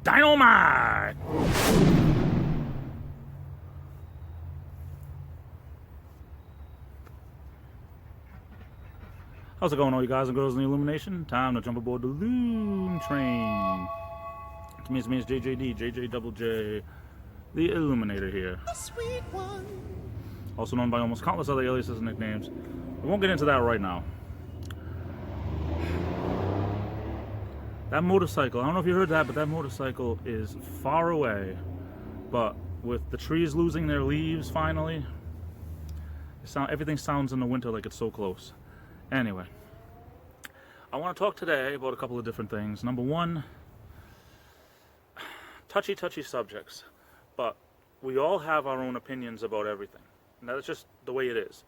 Dynamite! How's it going, all you guys and girls in the Illumination? Time to jump aboard the Loom Train. To me, it's JJD, JJ Double J, the Illuminator here. The sweet one. Also known by almost countless other aliases and nicknames. We won't get into that right now. That motorcycle, I don't know if you heard that, but that motorcycle is far away. But with the trees losing their leaves finally, everything sounds in the winter like it's so close. Anyway, I want to talk today about a couple of different things. Number one, touchy subjects, but we all have our own opinions about everything. And that's just the way it is.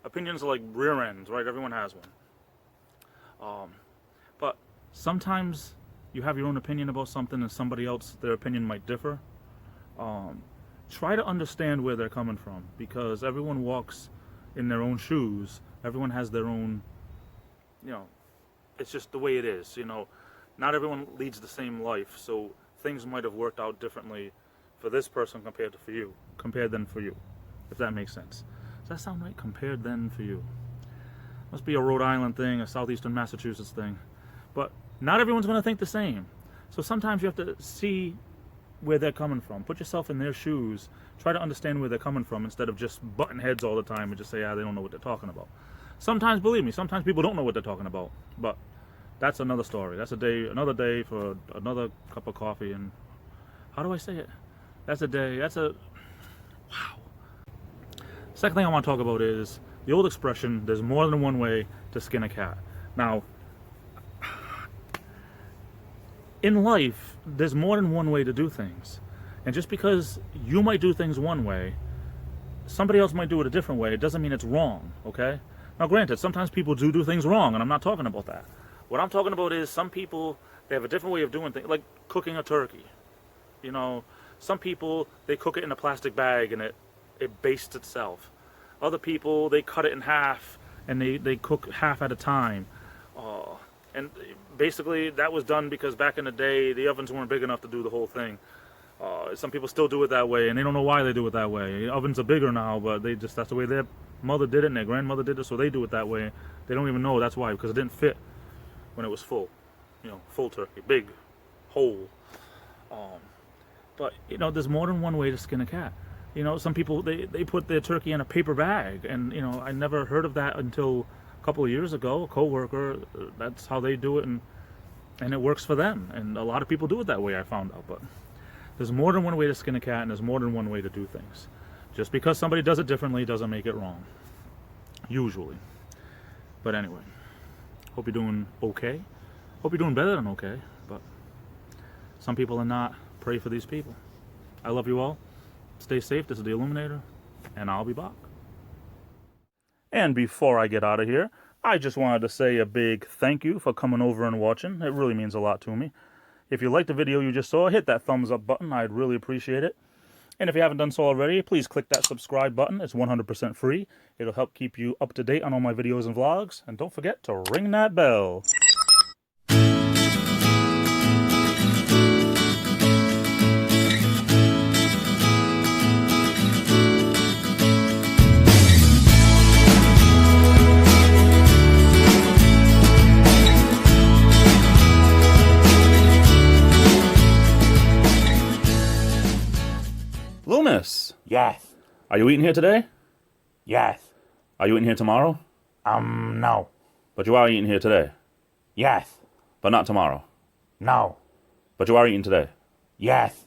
Opinions are like rear ends, right? Everyone has one. But sometimes you have your own opinion about something and somebody else, their opinion might differ. Try to understand where they're coming from, because everyone walks in their own shoes. Everyone has their own, it's just the way it is, Not everyone leads the same life, so things might have worked out differently for this person compared then for you, if that makes sense. Does that sound right? Compared then for you. Must be a Rhode Island thing, a southeastern Massachusetts thing. But not everyone's going to think the same. So sometimes you have to see where they're coming from. Put yourself in their shoes. Try to understand where they're coming from instead of just butting heads all the time and just say, they don't know what they're talking about. Sometimes, believe me, sometimes people don't know what they're talking about. But that's another story. That's another day for another cup of coffee. And how do I say it? Wow. Second thing I want to talk about is the old expression, there's more than one way to skin a cat. Now, in life, there's more than one way to do things. And just because you might do things one way, somebody else might do it a different way, it doesn't mean it's wrong, okay? Now, granted, sometimes people do things wrong, and I'm not talking about that. What I'm talking about is some people, they have a different way of doing things, like cooking a turkey. Some people, they cook it in a plastic bag and it bastes itself. Other people, they cut it in half and they cook half at a time. And basically that was done because back in the day, the ovens weren't big enough to do the whole thing. Some people still do it that way, and they don't know why they do it that way. Ovens are bigger now, but that's the way their mother did it and their grandmother did it, so they do it that way. They don't even know that's why, because it didn't fit when it was full. Full turkey, big, whole. But, there's more than one way to skin a cat. Some people, they put their turkey in a paper bag, and, I never heard of that until a couple of years ago. A coworker, that's how they do it, and it works for them. And a lot of people do it that way, I found out. But there's more than one way to skin a cat, and there's more than one way to do things. Just because somebody does it differently doesn't make it wrong. Usually. But anyway, hope you're doing okay. Hope you're doing better than okay, but some people are not. Pray for these people. I love you all. Stay safe. This is the Illuminator, and I'll be back. And before I get out of here, I just wanted to say a big thank you for coming over and watching. It really means a lot to me. If you liked the video you just saw, hit that thumbs up button. I'd really appreciate it. And if you haven't done so already, please click that subscribe button. It's 100% free. It'll help keep you up to date on all my videos and vlogs. And don't forget to ring that bell. Loomis! Yes. Are you eating here today? Yes. Are you eating here tomorrow? No. But you are eating here today? Yes. But not tomorrow? No. But you are eating today? Yes.